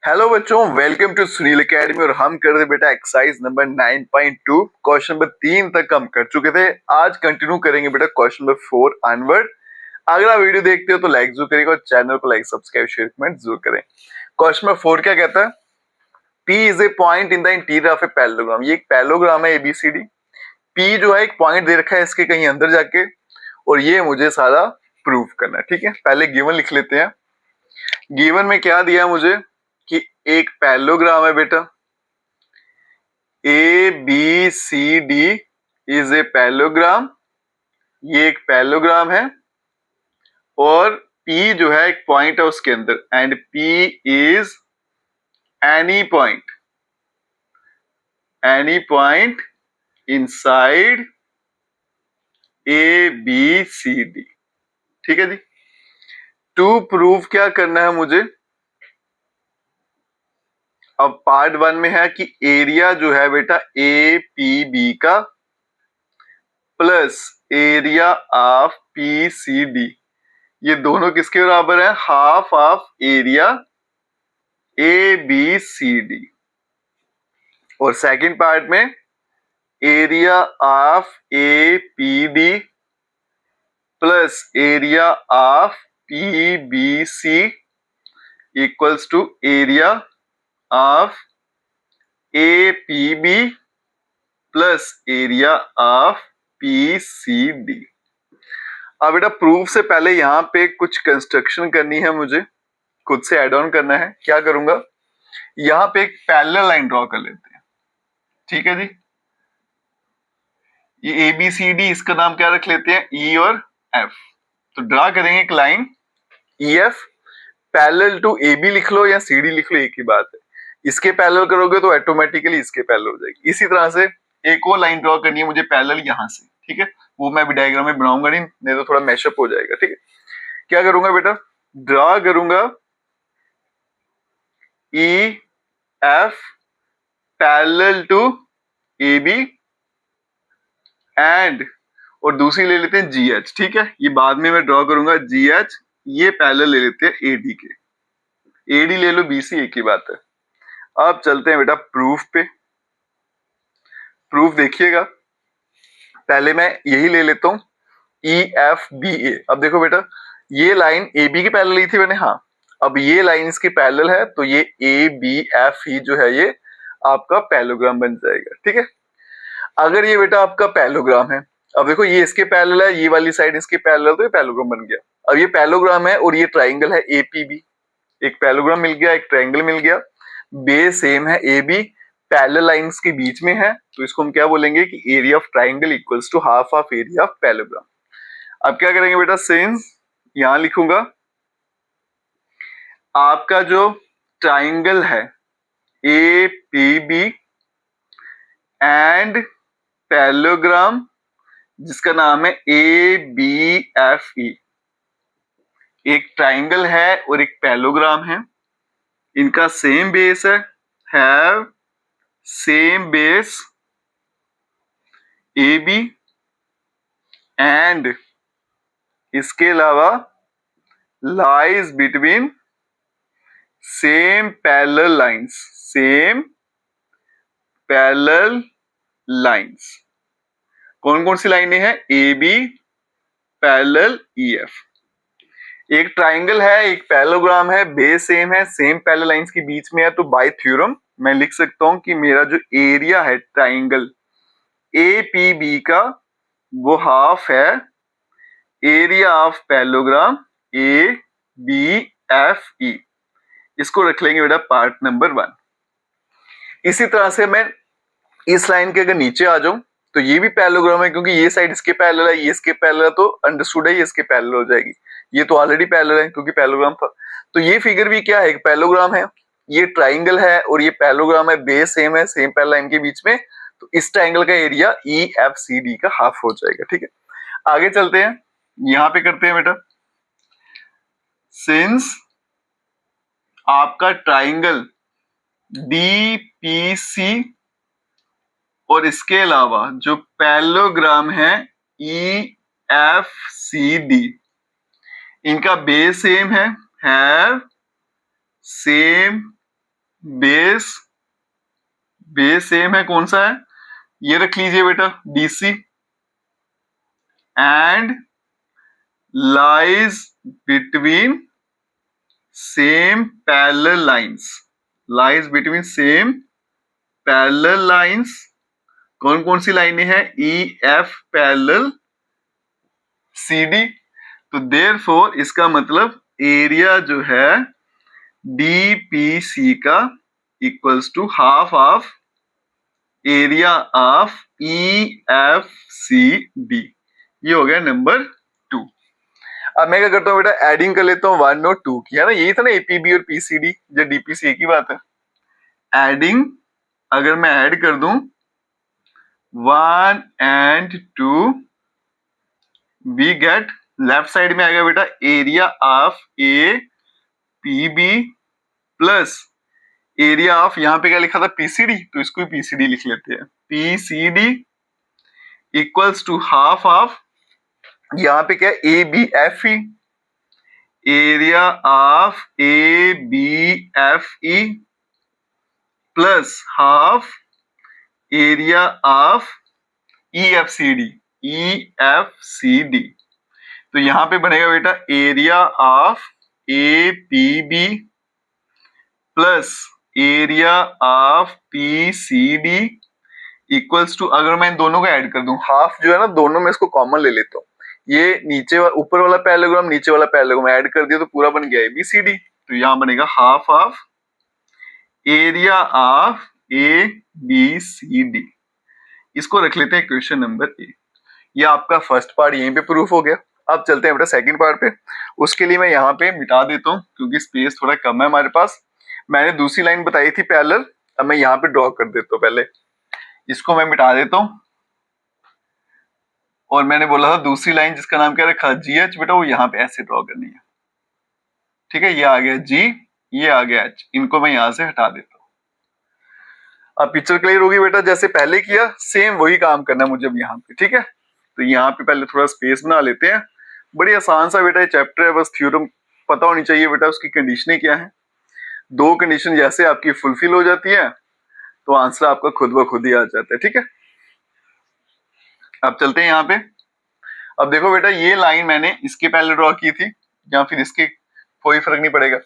Hello बच्चों, welcome to Sunil academy. और हम कर रहे बेटा एक्सरसाइज नंबर 9.2। क्वेश्चन नंबर 3 तक हम कर चुके थे। आज कंटिन्यू करेंगे बेटा क्वेश्चन नंबर 4 ऑनवर्ड। अगर आप वीडियो देखते हो तो लाइक जरूर करेगा और चैनल को लाइक सब्सक्राइब शेयर कमेंट जरूर करें। क्वेश्चन नंबर 4 क्या कहता है? P is a point in the interior of a parallelogram. ये एक पैरेललोग्राम है ABCD। P जो है एक पॉइंट दे रखा है इसके कहीं अंदर जाके, और ये मुझे सारा प्रूव करना है। ठीक है, पहले गिवन लिख लेते हैं। गिवन में क्या दिया मुझे कि एक पैरेललोग्राम है बेटा, ABCD इज ए पैरेललोग्राम। ये एक पैरेललोग्राम है और P जो है एक पॉइंट है उसके अंदर, and P is any point inside ABCD। ठीक है जी। टू प्रूव क्या करना है मुझे? अब पार्ट 1 में है कि एरिया जो है बेटा APB का प्लस एरिया ऑफ PCD, ये दोनों किसके बराबर है? Half of area ABCD। और सेकंड पार्ट में area of APD plus area of PBC equals to area of APB plus area of PCD। अब बेटा प्रूफ से पहले यहाँ पे कुछ कंस्ट्रक्शन करनी है, मुझे खुद से ऐड ऑन करना है। क्या करूंगा? यहाँ पे एक पैरेलल लाइन ड्रॉ कर लेते हैं। ठीक है जी। ये ABCD, इसका नाम क्या रख लेते हैं? E और F। तो ड्रा करेंगे एक line EF। Parallel to AB लिख लो या CD लिख लो, एक ही बात है। इसके पैरेलल करोगे तो ऑटोमेटिकली इसके पैरेलल हो जाएगी। इसी तरह से एक और लाइन ड्रॉ करनी है मुझे पैरेलल यहाँ से। ठीक है, वो मैं भी डायग्राम में बनाऊंगा नहीं तो थोड़ा मैशअप हो जाएगा। ठीक है, क्या करूंगा बेटा? ड्रॉ करूंगा EF parallel to AB and, और दूसरी ले लेते हैं GH। ठीक है, ये बाद में मैं ड्रॉ करूंगा GH। ये पैरेलल ले लेते हैं AD के। AD ले लो BC, एक ही बात है। अब चलते हैं बेटा प्रूफ पे। प्रूफ देखिएगा, पहले मैं यही ले लेता हूं EFBA। अब देखो बेटा, ये लाइन AB की पैरेलल ली थी मैंने। हाँ, अब ये लाइन इसकी पैरेलल है तो ये ABFE जो है ये आपका पैरेललोग्राम बन जाएगा। ठीक है, अगर ये बेटा आपका पैरेललोग्राम है, अब देखो ये इसके पैरेलल है, ये वाली साइड इसके पैरेलल, तो ये पैरेललोग्राम बन गया। अब ये पैरेललोग्राम है और ये ट्राइंगल है APB। एक पैरेललोग्राम मिल गया, एक ट्राइंगल मिल गया। बेस सेम है AB, पैरेलल लाइंस के बीच में है, तो इसको हम क्या बोलेंगे कि area of triangle equals to half of area of parallelogram. अब क्या करेंगे बेटा? सिंस यहां लिखूंगा आपका जो ट्राइंगल है APB एंड पैरेललोग्राम जिसका नाम है ABFE, एक ट्राइंगल है और एक पैरेललोग्राम है। इनका सेम बेस है, have same base AB, and इसके अलावा lies between same parallel lines. कौन कौन सी लाइनें हैं? AB parallel EF। एक ट्राइंगल है, एक पैरेललोग्राम है, बेस सेम है, सेम पैरेलल लाइंस के बीच में है, तो बाय थ्योरम मैं लिख सकता हूं कि मेरा जो एरिया है ट्राइंगल APB का वो हाफ है एरिया ऑफ पैरेललोग्राम ABFE। इसको रख लेंगे बेटा पार्ट नंबर 1। इसी तरह से मैं इस लाइन के अगर नीचे आ जाऊं तो ये भी पैरेललोग्राम है, क्योंकि ये साइड इसके पैरेलल है, ये इसके पैरेलल है, तो अंडरस्टूड है ये इसके पैरेलल हो जाएगी। ये तो ऑलरेडी पैरेलल है क्योंकि पैरेललोग्राम था। तो ये फिगर भी क्या है? एक पैरेललोग्राम है, ये ट्राइंगल है और ये पैरेललोग्राम है, बेस सेम है, सेम पैरेलल लाइन के बीच में, तो इस ट्राइंगल का एरिया EFCD का हाफ हो जाएगा। ठीक है, आगे चलते हैं, यहां पे करते हैं बेटा। सिंस आपका ट्राइंगल DPC और इसके अलावा जो पैरेललोग्राम है EFCD, इनका बेस सेम है, हैव सेम बेस सेम है, कौन सा है, ये रख लीजिए बेटा BC, and lies between same parallel lines, lies between same parallel lines. कौन कौन सी लाइनें हैं, EF पैरेलल CD। तो देयरफॉर इसका मतलब एरिया जो है DPC का equals to half of area of EFCD। ये हो गया नंबर 2। अब मैं क्या करता हूँ बेटा, एडिंग कर लेता हूँ 1 और 2 की, है ना, यही था ना APB और PCD, जो DPC एक ही बात है। एडिंग अगर मैं ऐड कर दूं 1 and 2, we get, left side में आएगा बेटा area of APB plus area of, यहां पे क्या लिखा था PCD, तो इसको भी PCD लिख लेते हैं, PCD equals to half of, यहां पे क्या ABFE, area of ABFE plus half area of EFCD। तो यहां पे बनेगा बेटा area of APB plus area of PCD equals to, अगर मैं इन दोनों को ऐड कर दूं, हाफ जो है ना, दोनों में इसको कॉमन ले लेता हूं, ये नीचे ऊपर वाला पैरेललोग्राम नीचे वाला पैरेललोग्राम ऐड कर दिया तो पूरा बन गया ABCD। तो यहां बनेगा half of area of ABCD। इसको रख लेते हैं क्वेश्चन नंबर 1। ये आपका फर्स्ट पार्ट यहीं पे प्रूफ हो गया। अब चलते हैं बेटा सेकंड पार्ट पे। उसके लिए मैं यहाँ पे मिटा देता हूँ क्योंकि स्पेस थोड़ा कम है हमारे पास। मैंने दूसरी लाइन बताई थी पैरेलल, अब मैं यहाँ पे ड्रॉ कर देता हूँ। पहले इसको मैं मिटा देता हूँ और मैंने बोला था दूसरी लाइन जिसका नाम क्या रखा GH, बेटा वो यहाँ पे ऐसे ड्रॉ करनी है। ठीक है, ये आ गया G, ये आ गया H, इनको मैं यहाँ से हटा देता हूँ। अब पिक्चर क्लियर होगी बेटा, जैसे पहले किया सेम वही काम करना है मुझे अब यहाँ पे। ठीक है, तो यहाँ पे पहले थोड़ा स्पेस बना लेते हैं। बड़ी आसान सा बेटा ये चैप्टर है, बस थ्योरम पता होनी चाहिए बेटा, उसकी कंडीशनें क्या है। दो कंडीशन जैसे आपकी फुलफिल हो जाती है तो आंसर आपका खुद ब खुद ही आ जाता है। ठीक है, अब चलते हैं यहाँ पे। अब देखो बेटा ये लाइन मैंने इसके पहले ड्रॉ की थी या फिर इसके, कोई फर्क नहीं पड़ेगा।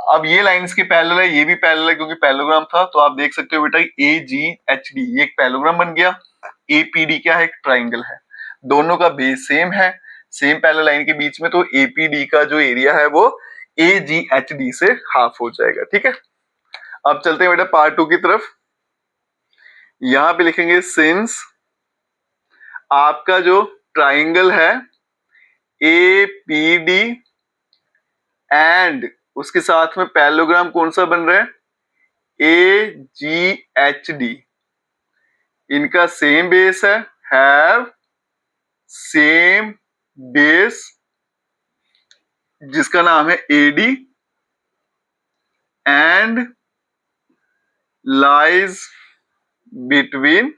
अब ये लाइन इसके पैरेलल है, ये भी पैरेलल है क्योंकि पैरेललोग्राम था। तो आप देख सकते हो बेटा AGHD ये एक पैरेललोग्राम बन गया। APD क्या है, एक ट्राइंगल है, दोनों का बेस सेम है, सेम पैरेलल लाइन के बीच में, तो APD का जो एरिया है वो AGHD से हाफ हो जाएगा। ठीक है, अब चलते हैं बेटा पार्ट 2 की तरफ। यहां पे लिखेंगे सिंस आपका जो ट्राइंगल है APD एंड उसके साथ में पैरेललोग्राम कौन सा बन रहा है AGHD, इनका सेम बेस है, हैव सेम बेस जिसका नाम है AD and lies between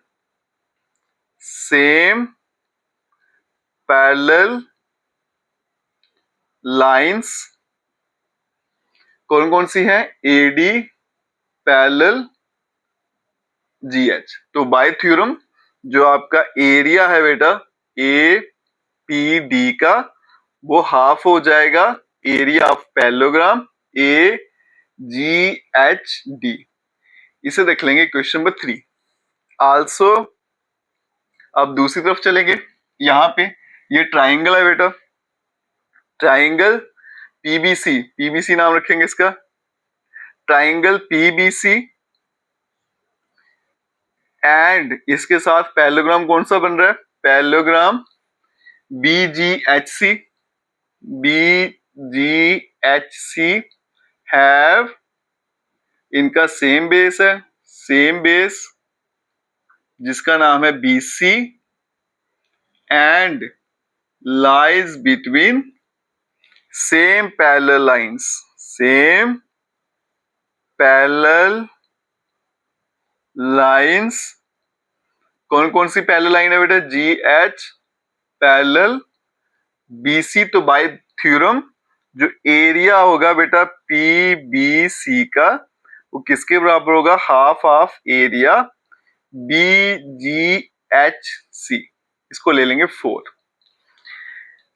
same parallel lines. कौन कौन सी है, AD पैरेलल GH। तो बाय थ्योरम जो आपका एरिया है बेटा APD का वो हाफ हो जाएगा एरिया ऑफ पैरेललोग्राम AGHD। इसे देख लेंगे क्वेश्चन नंबर 3। आल्सो अब दूसरी तरफ चलेंगे। यहाँ पे ये ट्राइंगल है बेटा, ट्राइंगल PBC नाम रखेंगे इसका, ट्राइंगल PBC एंड इसके साथ पैरेललोग्राम कौन सा बन रहा है, पैरेललोग्राम BGHC हैव, इनका सेम बेस है, सेम बेस जिसका नाम है BC and lies between same parallel lines, same parallel lines. कौन कौन सी पैरेलल लाइन है बेटा, GH पैरेलल BC। तो बाय थ्योरम जो एरिया होगा बेटा PBC का वो किसके बराबर होगा, हाफ ऑफ एरिया BGHC, इसको ले लेंगे 4।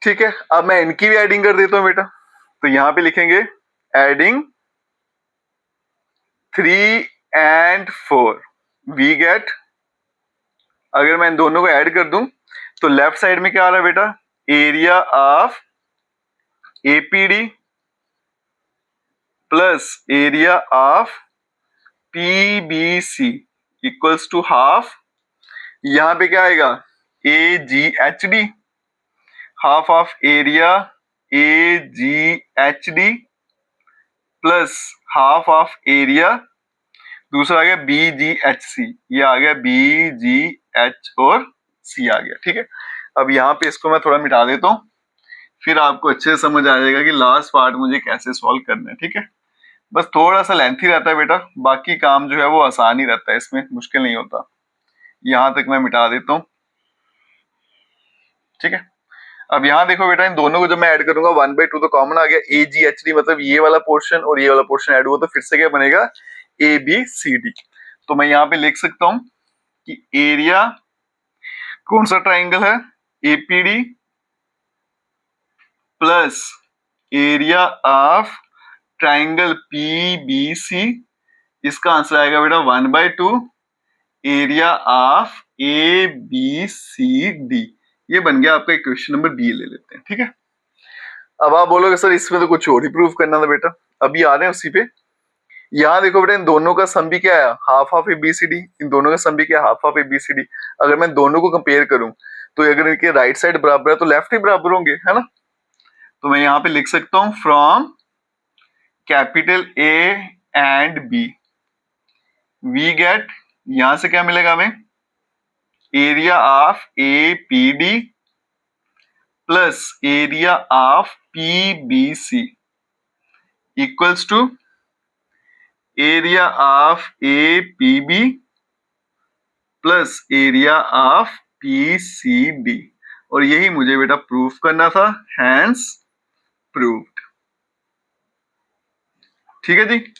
ठीक है, अब मैं इनकी भी एडिंग कर देता हूं बेटा, तो यहां पे लिखेंगे एडिंग 3 and 4 वी गेट, अगर मैं इन दोनों को ऐड कर दूं तो लेफ्ट साइड में क्या आ रहा है बेटा, area of APD plus area of PBC equals to half, यहां पे क्या आएगा AGHD, half of area AGHD plus half of area, दूसरा आ गया BGHC, ये आ गया BGH और C आ गया। ठीक है, अब यहाँ पे इसको मैं थोड़ा मिटा देता हूँ, फिर आपको अच्छे से समझ आ जाएगा कि लास्ट पार्ट मुझे कैसे सॉल्व करना है। ठीक है, बस थोड़ा सा लेंथी रहता है बेटा, बाकी काम जो है वो आसान ही रहता है, इसमें मुश्किल नहीं होता। यहां तक मैं मिटा देता हूँ। ठीक है, अब यहाँ देखो बेटा, इन दोनों को जब मैं ऐड करूंगा 1/2 तो कॉमन आ गया, AGHD मतलब ये वाला पोर्शन और ये वाला पोर्शन ऐड हुआ तो फिर से क्या बनेगा, ABCD। तो मैं यहाँ पे लिख सकता हूं कि एरिया कौन सा ट्राइंगल है, APD plus area of triangle PBC, इसका आंसर आएगा बेटा 1/2 एरिया ऑफ ABCD। ये बन गया आपका क्वेश्चन नंबर B, ले लेते हैं। ठीक है, अब आप बोलोगे सर इसमें तो कुछ और ही प्रूफ करना था बेटा, अभी आ रहे हैं उसी पे। यहाँ देखो बेटा, इन दोनों का सम भी क्या है, हाफ ऑफ ABCD, इन दोनों का सम भी क्या है, हाफ ऑफ ABCD। अगर मैं दोनों को कंपेयर करूं तो अगर इनके राइट साइड बराबर है तो लेफ्ट ही बराबर होंगे, है ना। तो मैं यहाँ पे लिख सकता हूं from capital A and B we get, यहां से क्या मिलेगा हमें, area of APD plus area of PBC equals to area of APB plus area of PCD, और यही मुझे बेटा प्रूफ करना था, हैंस प्रूव्ड। ठीक है जी,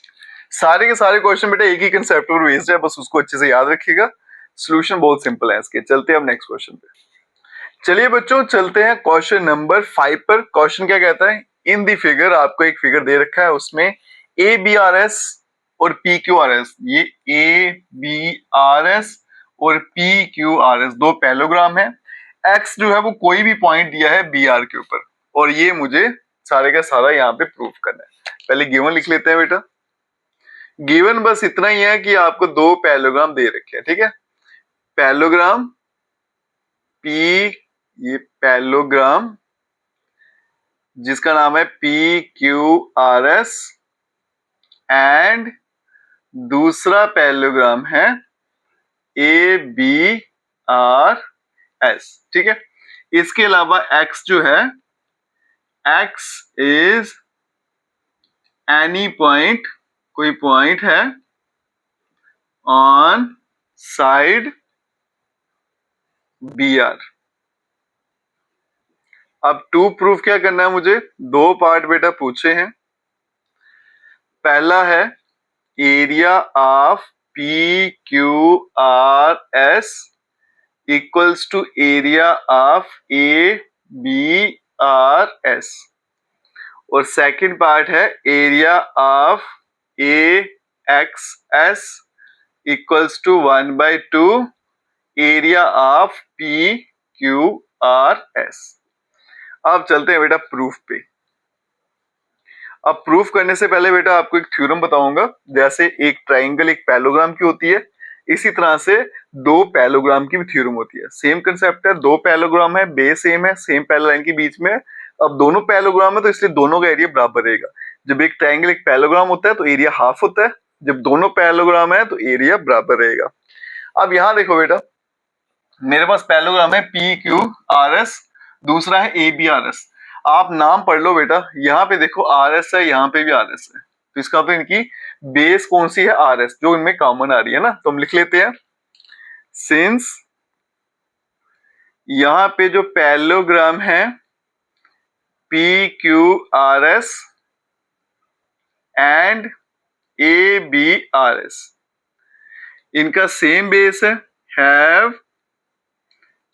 सारे के सारे क्वेश्चन बेटा एक ही कंसेप्ट पर बेस्ड है, बस उसको अच्छे से याद रखिएगा। सॉल्यूशन बहुत सिंपल है इसके। चलते हैं अब नेक्स्ट क्वेश्चन पे। चलिए बच्चों, चलते हैं क्वेश्चन नंबर 5 पर। क्वेश्चन क्या कहता है, इन दी फिगर, आपको एक फिगर दे रखा है, उसमें ABRS और PQRS, ये ABRS और PQRS दो पैलोग्राम है। X जो है वो कोई भी पॉइंट दिया है BR के ऊपर, और ये मुझे सारे का सारा यहाँ पे प्रूफ करना है। पहले गिवन लिख लेते हैं बेटा। गिवन बस इतना ही है कि आपको दो पैलोग्राम दे रखे हैं। ठीक है, पैलोग्राम P, ये पैलोग्राम जिसका नाम है PQRS, एंड दूसरा पैलोग्राम है ABRS। ठीक है, इसके अलावा X जो है, X इज एनी पॉइंट, कोई पॉइंट है ऑन साइड BR। अब टू प्रूफ क्या करना है मुझे, दो पार्ट बेटा पूछे हैं। पहला है area of PQRS equals to area of ABRS, और सेकंड पार्ट है area of AXS equals to 1/2 area of PQRS। अब चलते हैं बेटा प्रूफ पे। अब प्रूफ करने से पहले बेटा आपको एक थ्योरम बताऊंगा, जैसे एक ट्राइंगल एक पैलोग्राम की होती है, इसी तरह से दो पैलोग्राम की भी थ्योरम होती है। सेम कंसेप्ट है, दो पैलोग्राम है, बेस सेम है, सेम पैरेलल लाइन के बीच में। अब दोनों पैलोग्राम है तो इसलिए दोनों का एरिया बराबर रहेगा। जब एक ट्राइंगल एक पैलोग्राम होता है तो एरिया हाफ होता है, जब दोनों पैलोग्राम है तो एरिया बराबर रहेगा। अब यहां देखो बेटा, मेरे पास पैलोग्राम है PQRS, दूसरा है ABRS। आप नाम पढ़ लो बेटा, यहाँ पे देखो RS है, यहाँ पे भी RS है, तो इसका मतलब इनकी बेस कौन सी है, RS, जो इनमें कॉमन आ रही है ना। तो हम लिख लेते हैं, सिंस यहाँ पे जो पैलोग्राम है PQRS एंड ABRS, इनका सेम बेस है, हैव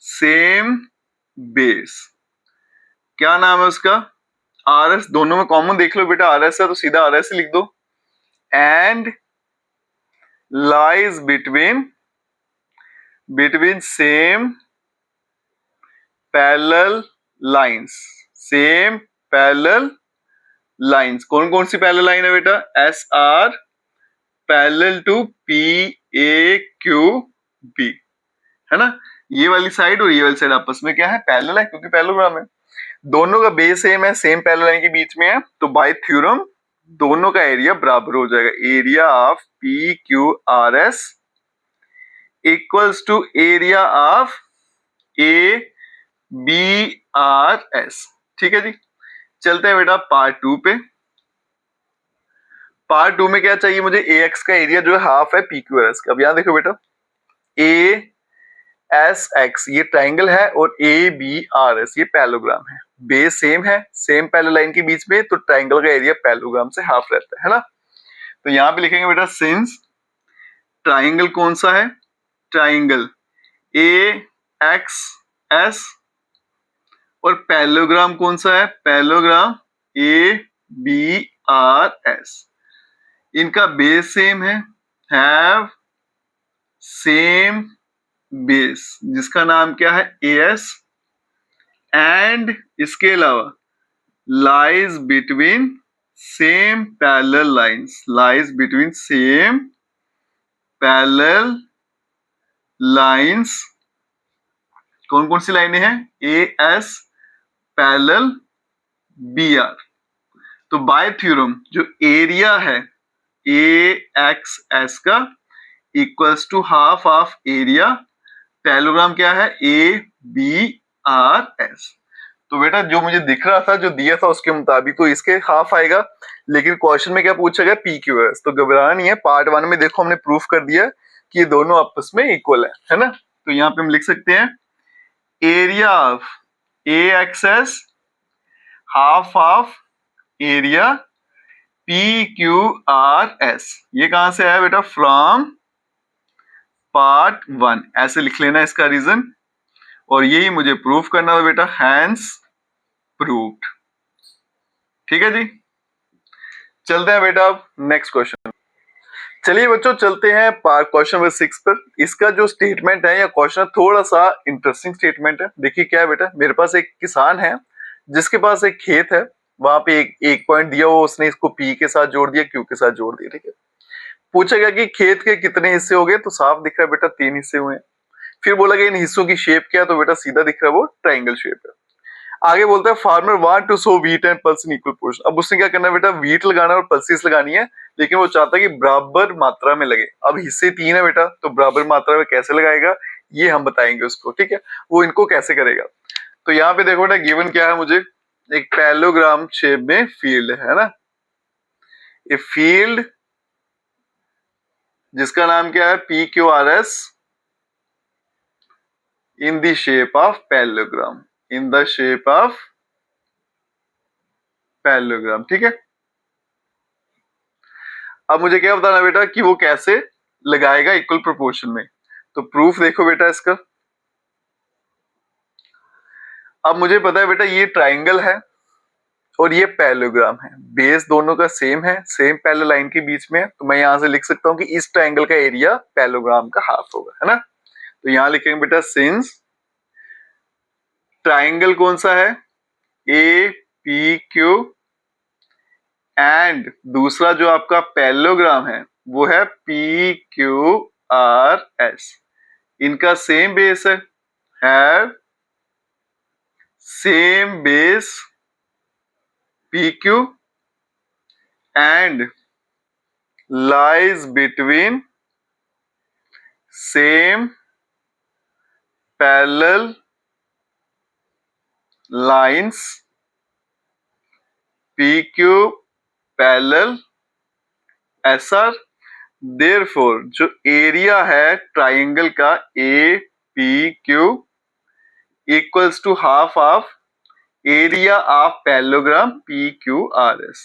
सेम बेस। क्या नाम है उसका? RS। दोनों में कॉमन देख लो बेटा, RS है तो सीधा RS ही लिख दो। And lies between same parallel lines. Same parallel lines, कौन कौन सी पैरेलल लाइन है बेटा? SR पैरेलल टू PAQB, है ना। ये वाली साइड और ये वाली साइड आपस में क्या है? पैरेलल है, क्योंकि पैरेललोग्राम है। दोनों का बेस सेम है, सेम पैरेलल लाइन के बीच में है, तो बाय थ्योरम दोनों का एरिया बराबर हो जाएगा। Area of PQRS equals to area of ABRS। ठीक है जी। चलते हैं बेटा पार्ट 2 पे। पार्ट 2 में क्या चाहिए मुझे? AX का एरिया जो है हाफ है PQRS का। अब यहां देखो बेटा, ASX ये ट्राइंगल है और ABRS ये पैरेललोग्राम है। बेस सेम है, सेम पैरेलल लाइन के बीच में, तो ट्राइंगल का एरिया पैरेललोग्राम से हाफ रहता है ना। तो यहां पे लिखेंगे बेटा, सिंस ट्राइंगल कौन सा है? ट्राइंगल AXS, और पैरेललोग्राम कौन सा है? Parallelogram ABRS। इनका बेस सेम है, हैव सेम बेस, जिसका नाम क्या है? AS। एंड इसके अलावा lies between same parallel lines. Lies between same parallel lines. कौन कौन सी लाइनें हैं? AS parallel BR। तो बाय थ्योरम जो एरिया है AXS का equals to half of area, parallelogram क्या है? ABRS। तो बेटा जो मुझे दिख रहा था, जो दिया था उसके मुताबिक तो इसके हाफ आएगा, लेकिन क्वेश्चन में क्या पूछा गया? PQRS। तो घबराना नहीं है, पार्ट 1 में देखो हमने प्रूफ कर दिया कि ये दोनों आपस में इक्वल है ना। तो यहाँ पे हम लिख सकते हैं area of AXS half of area PQRS। ये कहां से आया बेटा? From part 1। ऐसे लिख लेना इसका रीजन, और यही मुझे प्रूफ करना है बेटा, हैंस प्रूव्ड। ठीक है जी। चलते हैं बेटा अब नेक्स्ट क्वेश्चन। चलिए बच्चों चलते हैं क्वेश्चन नंबर 6 पर। इसका जो स्टेटमेंट है या क्वेश्चन थोड़ा सा इंटरेस्टिंग स्टेटमेंट है। देखिए क्या है बेटा, मेरे पास एक किसान है जिसके पास एक खेत है, वहां पे एक पॉइंट दिया हुआ, उसने इसको P के साथ जोड़ दिया, Q के साथ जोड़ दिया। ठीक है, पूछा गया कि खेत के कितने हिस्से हो गए, तो साफ दिख रहा है बेटा 3 हिस्से हुए हैं। फिर बोला गया इन हिस्सों की शेप क्या है, तो बेटा सीधा दिख रहा है वो ट्राइंगल शेप है। आगे बोलता है farmer want to sow wheat and pulse in equal portion. अब उसने क्या करना है बेटा? व्हीट लगाना और पल्सेस लगानी है, लेकिन वो चाहता है कि बराबर मात्रा में लगे। अब हिस्से 3 है बेटा, तो बराबर मात्रा में कैसे लगाएगा ये हम बताएंगे उसको। ठीक है, वो इनको कैसे करेगा। तो यहाँ पे देखो बेटा, गिवन क्या है मुझे? एक पैरेललोग्राम शेप में फील्ड है ना, ए फील्ड जिसका नाम क्या है? PQRS in the shape of parallelogram. In the shape of parallelogram. ठीक है, अब मुझे क्या बताना बेटा कि वो कैसे लगाएगा इक्वल प्रोपोर्शन में। तो प्रूफ देखो बेटा इसका। अब मुझे पता है बेटा ये ट्राइंगल है और ये पैरेललोग्राम है, बेस दोनों का सेम है, सेम पैरेलल लाइन के बीच में है, तो मैं यहां से लिख सकता हूं कि इस ट्राइंगल का एरिया पैरेललोग्राम का हाफ होगा, है ना। तो यहां लिखेंगे बेटा सिंस ट्राइंगल कौन सा है? APQ, एंड दूसरा जो आपका पैरेललोग्राम है वो है PQRS। इनका सेम बेस है, have same base PQ and lies between same parallel lines PQ parallel SR। Therefore जो एरिया है ट्राइंगल का APQ equals to half of area of parallelogram PQRS।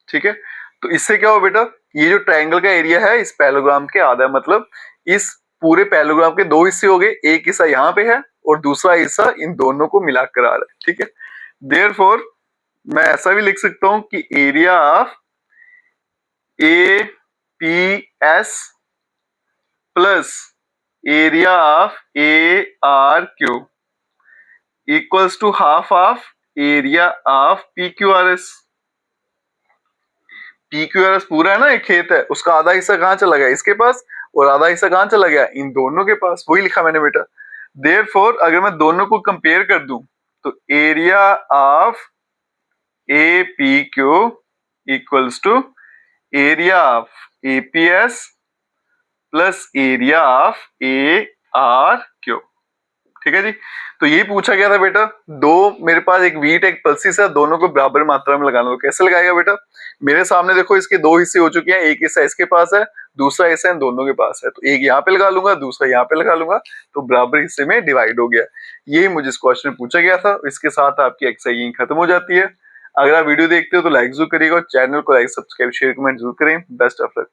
ठीक है, तो इससे क्या हो बेटा, ये जो ट्रायंगल का एरिया है इस पैरेललोग्राम के आधा है, मतलब इस पूरे पैरेललोग्राम के दो हिस्से हो गए, एक हिस्सा यहाँ पे है और दूसरा हिस्सा इन दोनों को मिलाकर आ रहा है, ठीक है। देयरफॉर मैं ऐसा भी लिख सकता हूं कि area of A P S plus area of A R Q equals to half of area of P Q R S. P Q R S पूरा है ना, एक खेत है, उसका आधा हिस्सा कहाँ चला गया, इसके पास, और आधा हिस्सा कहाँ चला गया, इन दोनों के पास। वही लिखा मैंने बेटा। देयरफॉर अगर मैं दोनों को कंपेयर कर दूं तो area of A P Q equals to area of A P S plus area of A R Q, ठीक है जी। तो ये पूछा गया था बेटा, दो मेरे पास एक व्हीट एक पल्सिस है, दोनों को बराबर मात्रा में लगाना। तो कैसे लगाएगा बेटा, मेरे सामने देखो इसके दो हिस्से हो चुके हैं, एक हिस्सा इसके पास है, दूसरा हिस्सा इन दोनों के पास है, तो एक यहाँ पे लगा लूंगा, दूसरा यहाँ पे लगा लूंगा, तो बराबर हिस्से में डिवाइड हो गया। यही मुझे इस क्वेश्चन में पूछा गया था। इसके साथ आपकी एक्सरसाइज खत्म हो जाती है। अगर आप वीडियो देखते हो तो लाइक जरूर करिएगा और चैनल को लाइक सब्सक्राइब शेयर कमेंट जरूर करें। Best of luck.